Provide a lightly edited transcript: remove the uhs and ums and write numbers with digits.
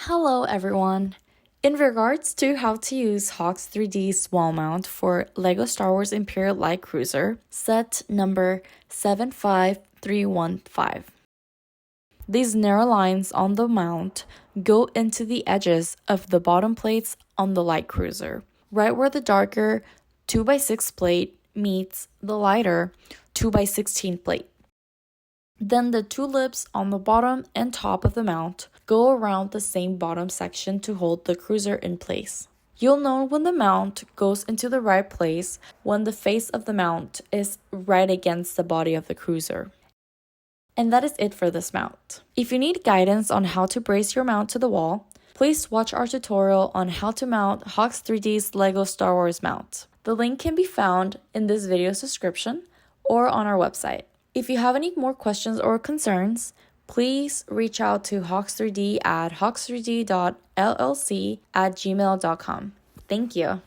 Hello everyone! In regards to how to use Hox3D's wall mount for LEGO Star Wars Imperial Light Cruiser, set number 75315. These narrow lines on the mount go into the edges of the bottom plates on the light cruiser, right where the darker 2x6 plate meets the lighter 2x16 plate. Then the two lips on the bottom and top of the mount go around the same bottom section to hold the cruiser in place. You'll know when the mount goes into the right place when the face of the mount is right against the body of the cruiser. And that is it for this mount. If you need guidance on how to brace your mount to the wall, please watch our tutorial on how to mount Hox3D's LEGO Star Wars mount. The link can be found in this video's description or on our website. If you have any more questions or concerns, please reach out to Hox3D at hox3d.llc@gmail.com. Thank you.